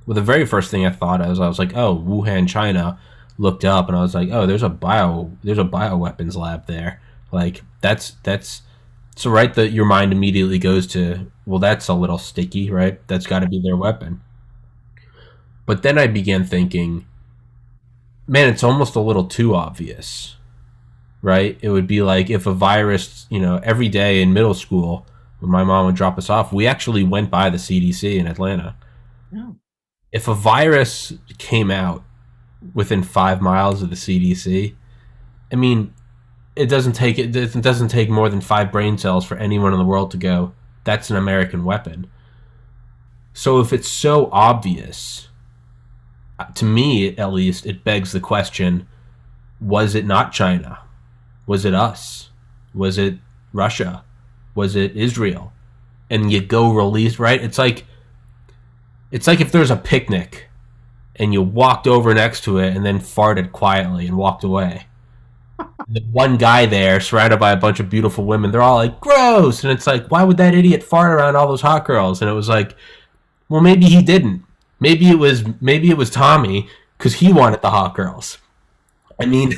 well, the very first thing I thought I was like, oh, Wuhan, China. Looked up and I was like, oh, there's a bioweapons lab there. Like that's so right that your mind immediately goes to, well, that's a little sticky, right? That's got to be their weapon. But then I began thinking, man, it's almost a little too obvious, right? It would be like if a virus, every day in middle school when my mom would drop us off, we actually went by the CDC in Atlanta. no, If a virus came out within 5 miles of the CDC, I mean, it doesn't take more than 5 brain cells for anyone in the world to go, that's an American weapon. So if it's so obvious, to me at least, it begs the question: was it not China? Was it us? Was it Russia? Was it Israel? And you go release, right? It's like if there's a picnic and you walked over next to it and then farted quietly and walked away. The one guy there, surrounded by a bunch of beautiful women, they're all like, gross. And it's like, why would that idiot fart around all those hot girls? And it was like, well, maybe he didn't. Maybe it was Tommy because he wanted the hot girls. I mean,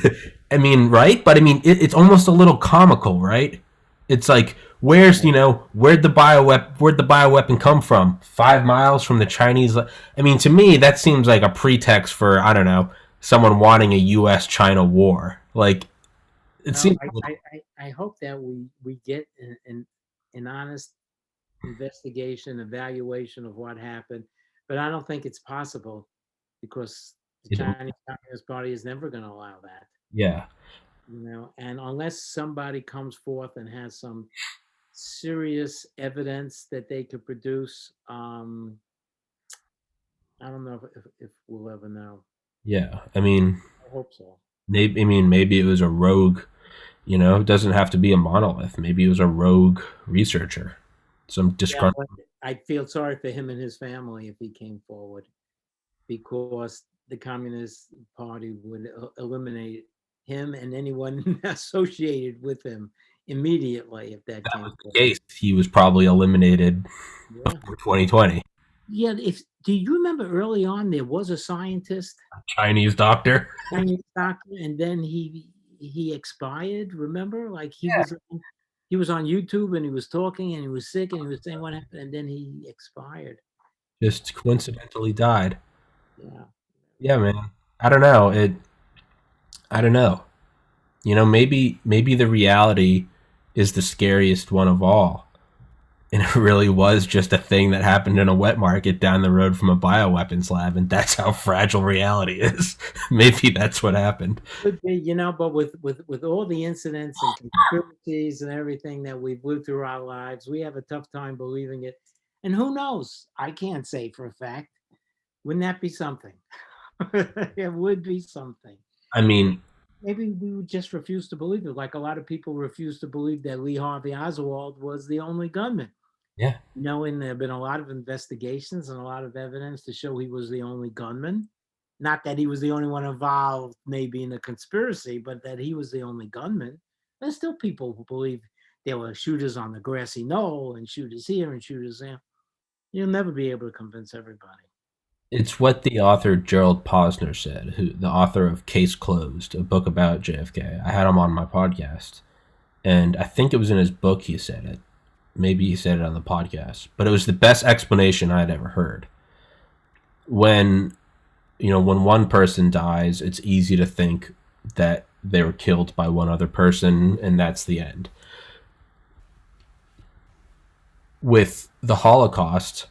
I mean, right? But I mean, it's almost a little comical, right? It's like, where'd the bioweapon come from? 5 miles from the Chinese. I mean, to me, that seems like a pretext for, I don't know, someone wanting a U.S. China war. Like, it no, seems. I hope that we get an honest investigation, evaluation of what happened, but I don't think it's possible because the Chinese Communist Party is never going to allow that. Yeah. And unless somebody comes forth and has some serious evidence that they could produce, I don't know if we'll ever know. Yeah. I mean, I hope so. maybe it was a rogue. It doesn't have to be a monolith. Maybe it was a rogue researcher, some Yeah, disgruntled. but I feel sorry for him and his family if he came forward. because the Communist Party would eliminate him and anyone associated with him immediately if that came The forward. case, he was probably eliminated Yeah. before 2020. Yeah. If do you remember early on there was a scientist, Chinese doctor. Chinese doctor, and then he expired. Remember, like Yeah. he was on YouTube and he was talking and he was sick and he was saying what happened and then he expired. Just coincidentally died. Yeah. Yeah, man. I don't know. I don't know. Maybe the reality is the scariest one of all. And it really was just a thing that happened in a wet market down the road from a bioweapons lab, and that's how fragile reality is. Maybe that's what happened. Could be, but with all the incidents and conspiracies and everything that we've lived through our lives, we have a tough time believing it. And who knows? I can't say for a fact. Wouldn't that be something? It would be something. I mean, Maybe we would just refuse to believe it, like a lot of people refuse to believe that Lee Harvey Oswald was the only gunman. yeah, Knowing there have been a lot of investigations and a lot of evidence to show he was the only gunman. Not that he was the only one involved, maybe in a conspiracy, but that he was the only gunman. There's still people who believe there were shooters on the grassy knoll and shooters here and shooters there. You'll never be able to convince everybody. it's what the author Gerald Posner said, the author of Case Closed, a book about JFK. I had him on my podcast, and I think it was in his book he said it. Maybe he said it on the podcast, but it was the best explanation I had ever heard. When when one person dies, it's easy to think that they were killed by one other person, and that's the end. With the Holocaust,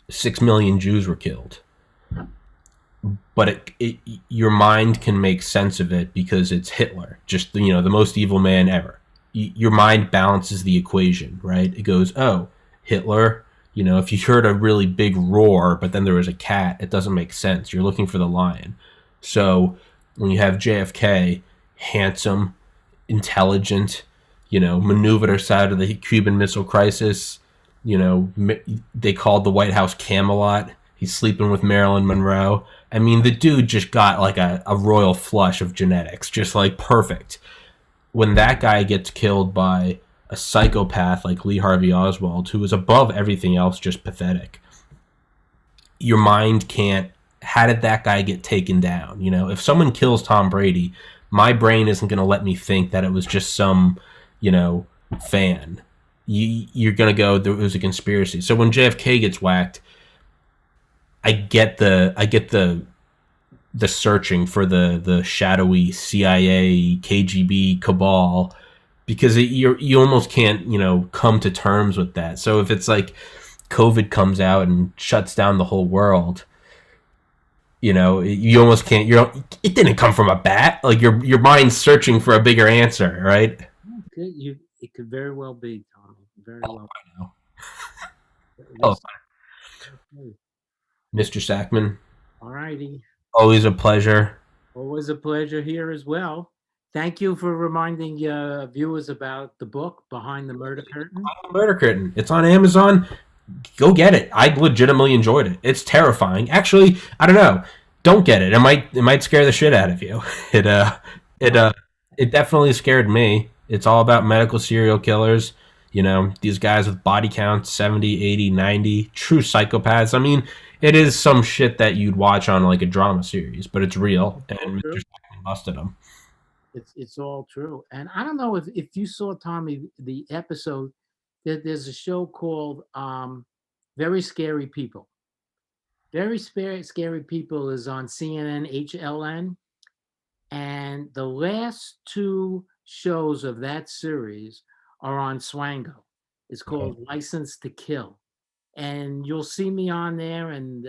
6 million Jews were killed, but your mind can make sense of it because it's Hitler, just the most evil man ever. Your mind balances the equation, right? It goes, oh, Hitler. If you heard a really big roar, but then there was a cat, it doesn't make sense. You're looking for the lion. So when you have JFK, handsome, intelligent, maneuvered aside of the Cuban Missile Crisis, they called the White House Camelot. He's sleeping with Marilyn Monroe. I mean, the dude just got like a royal flush of genetics, just like perfect. When that guy gets killed by a psychopath like Lee Harvey Oswald, who is above everything else just pathetic, your mind can't. How did that guy get taken down? If someone kills Tom Brady, my brain isn't going to let me think that it was just some, fan. You're going to go, there was a conspiracy. So when JFK gets whacked, I get the searching for the shadowy CIA, KGB cabal, because you almost can't come to terms with that. So if it's like COVID comes out and shuts down the whole world, you almost can't. It didn't come from a bat. Like your mind's searching for a bigger answer, right? It could very well be, Tommy. Very well. I know. Oh, Let's- okay. Mr. Sackman, All righty. always a pleasure. Always a pleasure here as well. Thank you for reminding viewers about the book Behind the Murder Curtain. Murder Curtain. It's on Amazon. Go get it. I legitimately enjoyed it. It's terrifying. Actually, I don't know. Don't get it. It might scare the shit out of you. It definitely scared me. It's all about medical serial killers. These guys with body counts 70, 80, 90, true psychopaths. I mean, it is some shit that you'd watch on like a drama series, but it's real. And Mr. Sackman busted them. It's all true. And I don't know if you saw, Tommy, the episode. There's a show called Very Scary People. Very Scary People is on CNN HLN. And the last two shows of that series are on Swango. It's called License to Kill. And you'll see me on there, and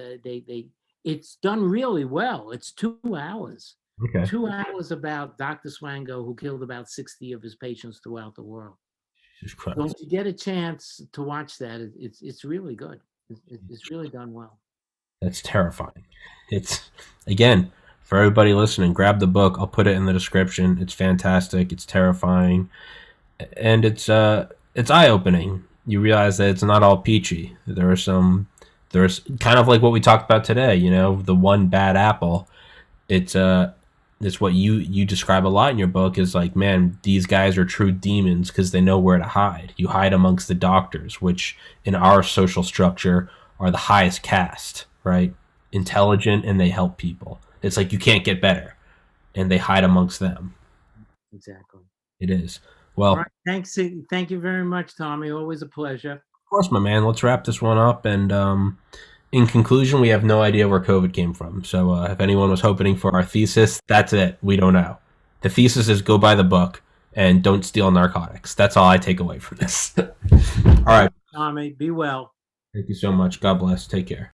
it's done really well. It's 2 hours. Okay. 2 hours about Dr. Swango, who killed about 60 of his patients throughout the world. So if you get a chance to watch that, it's really good. It's really done well. That's terrifying. It's, again, for everybody listening, grab the book. I'll put it in the description. It's fantastic. It's terrifying, and it's eye-opening. You realize that it's not all peachy. There are some There's kind of like what we talked about today, you know, the one bad apple. It's what you describe a lot in your book is like, man, these guys are true demons because they know where to hide. You hide amongst the doctors, which in our social structure are the highest caste, right? Intelligent, and they help people. It's like you can't get better, and they hide amongst them. Exactly. It is. All Well, right. Thanks. Thank you very much, Tommy. Always a pleasure. of course, my man. Let's wrap this one up. And in conclusion, we have no idea where COVID came from. So if anyone was hoping for our thesis, that's it. We don't know. The thesis is go buy the book and don't steal narcotics. That's all I take away from this. All right. Tommy, be well. Thank you so much. God bless. Take care.